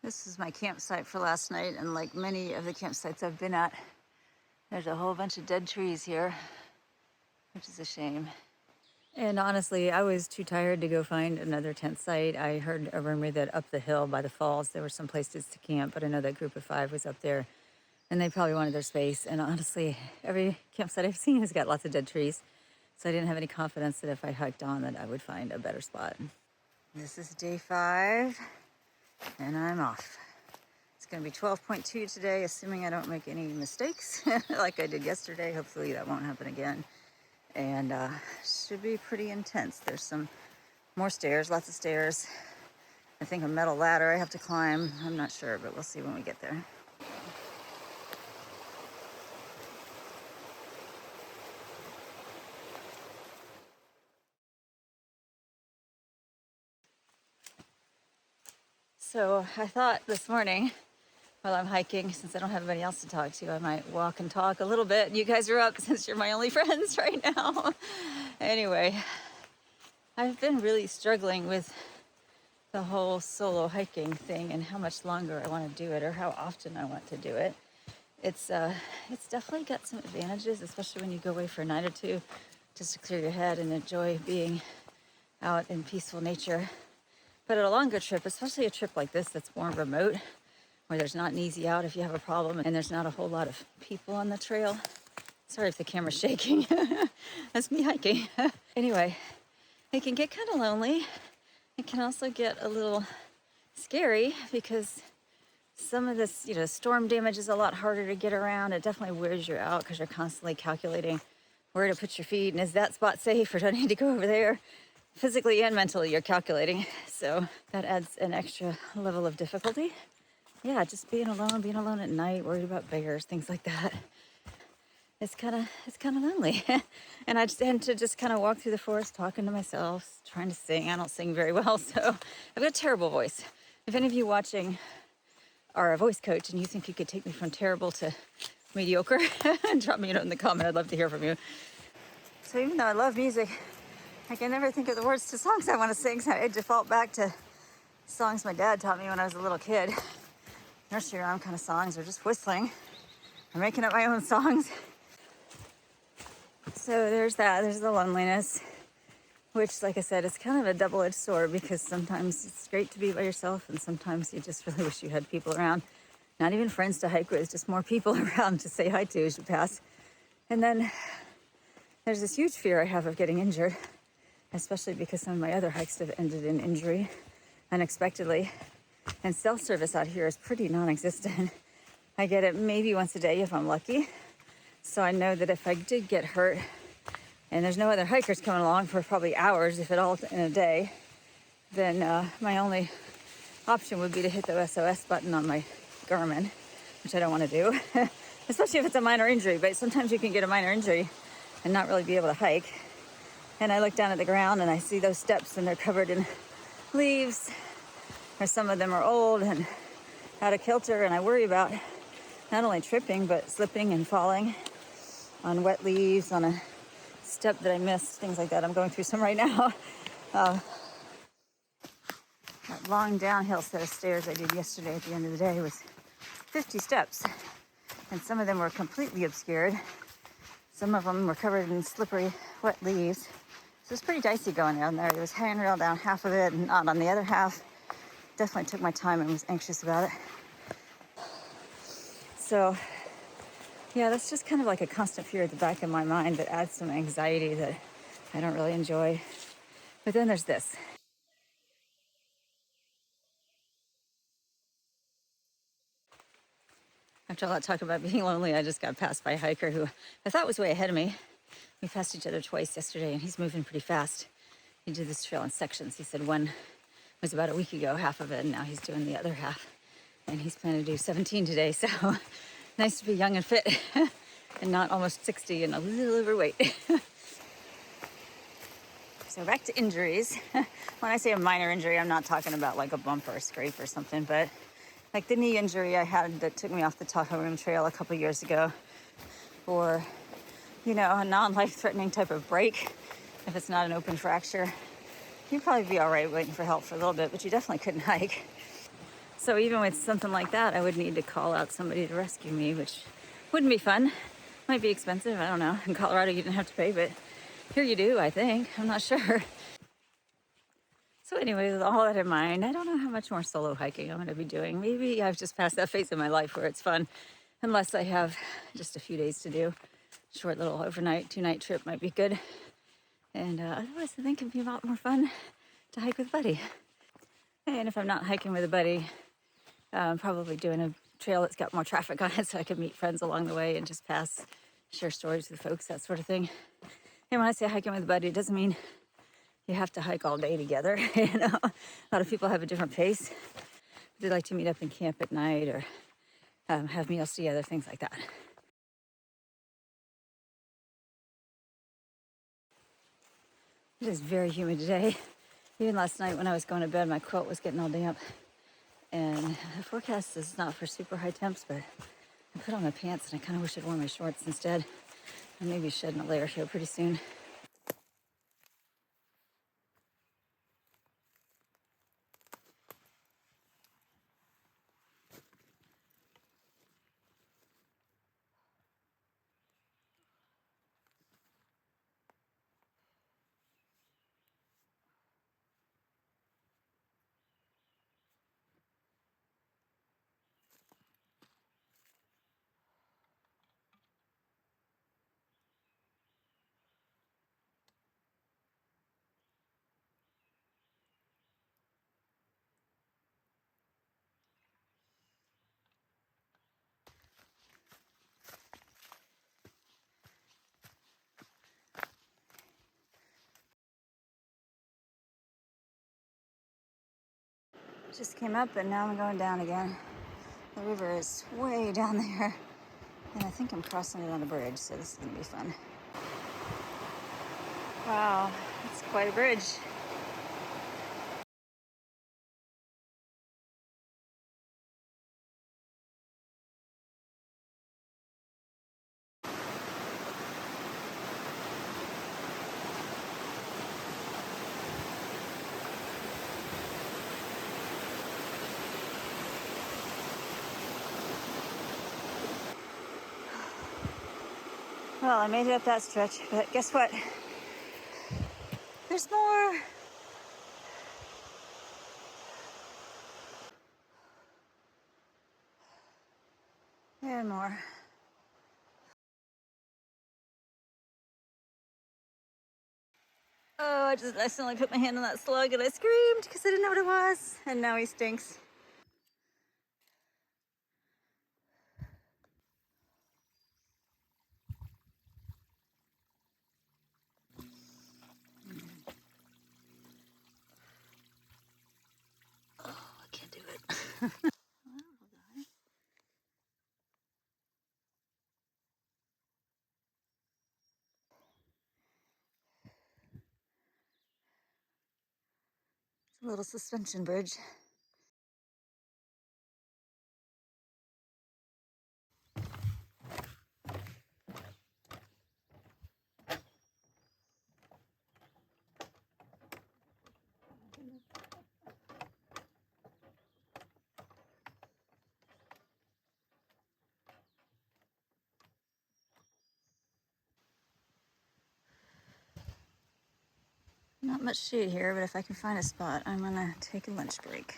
This is my campsite for last night, and like many of the campsites I've been at, there's a whole bunch of dead trees here, which is a shame. And honestly, I was too tired to go find another tent site. I heard a rumor that up the hill by the falls, there were some places to camp, but I know that group of 5 was up there, and they probably wanted their space. And honestly, every campsite I've seen has got lots of dead trees, so I didn't have any confidence that if I hiked on that I would find a better spot. This is day 5. And I'm off. It's going to be 12.2 today, assuming I don't make any mistakes like I did yesterday. Hopefully that won't happen again. And should be pretty intense. There's some more stairs, lots of stairs. I think a metal ladder I have to climb. I'm not sure, but we'll see when we get there. So I thought this morning, while I'm hiking, since I don't have anybody else to talk to, I might walk and talk a little bit. You guys are up since you're my only friends right now. Anyway, I've been really struggling with the whole solo hiking thing and how much longer I want to do it or how often I want to do it. It's definitely got some advantages, especially when you go away for a night or two, just to clear your head and enjoy being out in peaceful nature. But at a longer trip, especially a trip like this that's more remote, where there's not an easy out if you have a problem and there's not a whole lot of people on the trail. Sorry if the camera's shaking. That's me hiking. Anyway, it can get kind of lonely. It can also get a little scary because some of this, storm damage is a lot harder to get around. It definitely wears you out because you're constantly calculating where to put your feet and is that spot safe or do I need to go over there? Physically and mentally, you're calculating. So that adds an extra level of difficulty. Yeah, just being alone at night, worried about bears, things like that. It's kind of lonely. And I just tend to just kind of walk through the forest, talking to myself, trying to sing. I don't sing very well, so I've got a terrible voice. If any of you watching are a voice coach and you think you could take me from terrible to mediocre, drop me a note in the comment. I'd love to hear from you. So even though I love music, I can never think of the words to songs I want to sing, so I default back to songs my dad taught me when I was a little kid. Nursery rhyme kind of songs, or just whistling, or making up my own songs. So there's that, there's the loneliness, which, like I said, is kind of a double-edged sword because sometimes it's great to be by yourself and sometimes you just really wish you had people around. Not even friends to hike with, just more people around to say hi to as you pass. And then there's this huge fear I have of getting injured, especially because some of my other hikes have ended in injury unexpectedly. And cell service out here is pretty non-existent. I get it maybe once a day if I'm lucky. So I know that if I did get hurt, and there's no other hikers coming along for probably hours, if at all in a day, then my only option would be to hit the SOS button on my Garmin, which I don't want to do, especially if it's a minor injury. But sometimes you can get a minor injury and not really be able to hike. And I look down at the ground and I see those steps and they're covered in leaves, or some of them are old and out of kilter, and I worry about not only tripping but slipping and falling on wet leaves, on a step that I missed, things like that. I'm going through some right now. That long downhill set of stairs I did yesterday at the end of the day was 50 steps, and some of them were completely obscured. Some of them were covered in slippery, wet leaves. So it was pretty dicey going down there. There was handrail down half of it and not on the other half. Definitely took my time and was anxious about it. So, yeah, that's just kind of like a constant fear at the back of my mind that adds some anxiety that I don't really enjoy. But then there's this. After all that talk about being lonely, I just got passed by a hiker who I thought was way ahead of me. We passed each other twice yesterday, and he's moving pretty fast. He did this trail in sections. He said one was about a week ago, half of it, and now he's doing the other half. And he's planning to do 17 today, so nice to be young and fit and not almost 60 and a little overweight. So back to injuries. When I say a minor injury, I'm not talking about like a bump or a scrape or something, but like the knee injury I had that took me off the Toxaway River trail a couple years ago, or, a non-life-threatening type of break, if it's not an open fracture. You'd probably be all right waiting for help for a little bit, but you definitely couldn't hike. So even with something like that, I would need to call out somebody to rescue me, which wouldn't be fun. Might be expensive, I don't know. In Colorado, you didn't have to pay, but here you do, I think. I'm not sure. So anyway, with all that in mind, I don't know how much more solo hiking I'm going to be doing. Maybe I've just passed that phase in my life where it's fun, unless I have just a few days to do. Short little overnight, 2-night trip might be good. And otherwise, I think it'd be a lot more fun to hike with a buddy. And if I'm not hiking with a buddy, probably doing a trail that's got more traffic on it so I can meet friends along the way and just pass, share stories with folks, that sort of thing. And when I say hiking with a buddy, it doesn't mean you have to hike all day together. You know, a lot of people have a different pace. They like to meet up and camp at night or have meals together, things like that. It is very humid today. Even last night when I was going to bed, my quilt was getting all damp. And the forecast is not for super high temps, but I put on my pants and I kind of wish I'd worn my shorts instead. I may be shedding a layer here pretty soon. Just came up and now I'm going down again. The river is way down there. And I think I'm crossing it on a bridge, so this is gonna be fun. Wow, it's quite a bridge. Well, I made it up that stretch, but guess what? There's more. And more. Oh, I just accidentally put my hand on that slug and I screamed because I didn't know what it was. And now he stinks. Oh, I can't do it. It's a little suspension bridge. Not much shade here, but if I can find a spot, I'm gonna take a lunch break.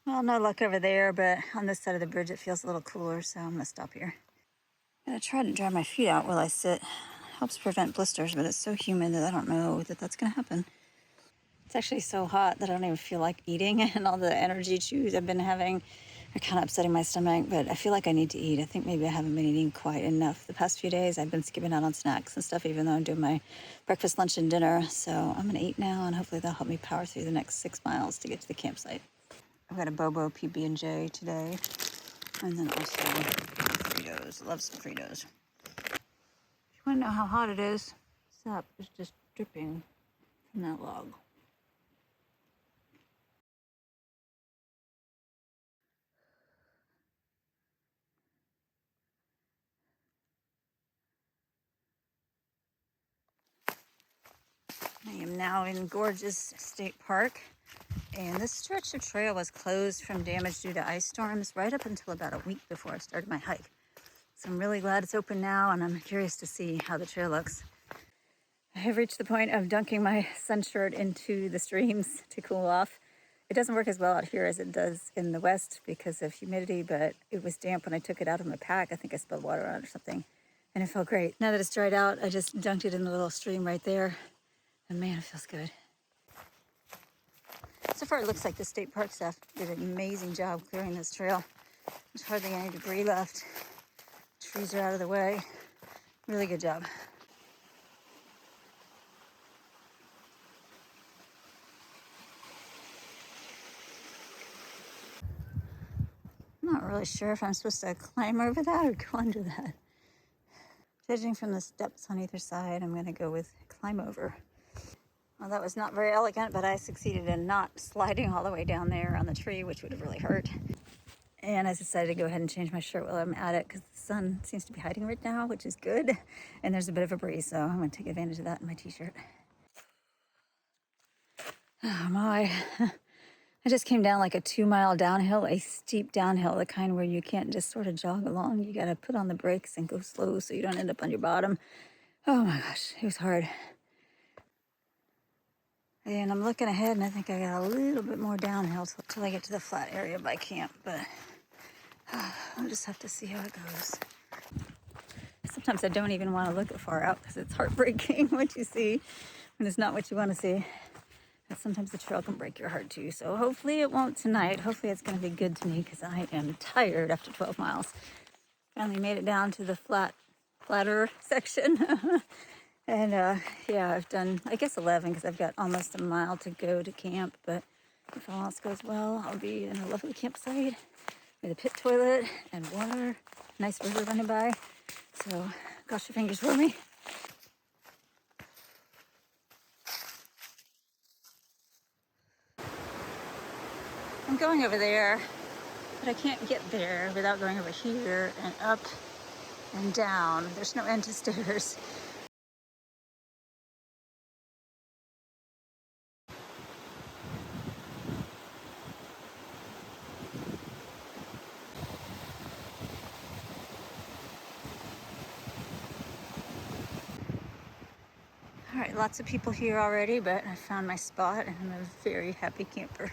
Well, no luck over there, but on this side of the bridge it feels a little cooler, so I'm gonna stop here. I'm gonna try to dry my feet out while I sit. Helps prevent blisters, but it's so humid that I don't know that that's gonna happen. It's actually so hot that I don't even feel like eating, and all the energy chews I've been having are kind of upsetting my stomach, but I feel like I need to eat. I think maybe I haven't been eating quite enough. The past few days I've been skipping out on snacks and stuff, even though I'm doing my breakfast, lunch, and dinner. So I'm gonna eat now, and hopefully that'll help me power through the next 6 miles to get to the campsite. I've got a Bobo PB&J today, and then also Fritos. Love some Fritos. If you wanna know how hot it is, sap is just dripping from that log. I am now in gorgeous state park, And this stretch of trail was closed from damage due to ice storms right up until about a week before I started my hike. So I'm really glad it's open now, and I'm curious to see how the trail looks. I have reached the point of dunking my sun shirt into the streams to cool off. It doesn't work as well out here as it does in the west because of humidity, but it was damp when I took it out of my pack. I think I spilled water on it or something, and it felt great. Now that it's dried out, I just dunked it in the little stream right there, and man, it feels good. So far, it looks like the state park staff did an amazing job clearing this trail. There's hardly any debris left. Trees are out of the way. Really good job. I'm not really sure if I'm supposed to climb over that or go under that. Judging from the steps on either side, I'm going to go with climb over. Well, that was not very elegant, but I succeeded in not sliding all the way down there on the tree, which would have really hurt. And I decided to go ahead and change my shirt while I'm at it because the sun seems to be hiding right now, which is good. And there's a bit of a breeze, so I'm going to take advantage of that in my t-shirt. Oh my. I just came down like a 2-mile downhill, a steep downhill, the kind where you can't just sort of jog along. You got to put on the brakes and go slow so you don't end up on your bottom. Oh my gosh, it was hard. And I'm looking ahead, and I think I got a little bit more downhill till I get to the flat area by camp, but I'll just have to see how it goes. Sometimes I don't even want to look far out because it's heartbreaking what you see when it's not what you want to see. But sometimes the trail can break your heart too. So hopefully it won't tonight. Hopefully it's going to be good to me because I am tired after 12 miles. Finally made it down to the flatter section. And yeah, I've done, I guess 11 because I've got almost a mile to go to camp. But if all else goes well, I'll be in a lovely campsite with a pit toilet and water, nice river running by. So cross your fingers for me. I'm going over there, but I can't get there without going over here and up and down. There's no end to stairs. All right, lots of people here already, but I found my spot and I'm a very happy camper.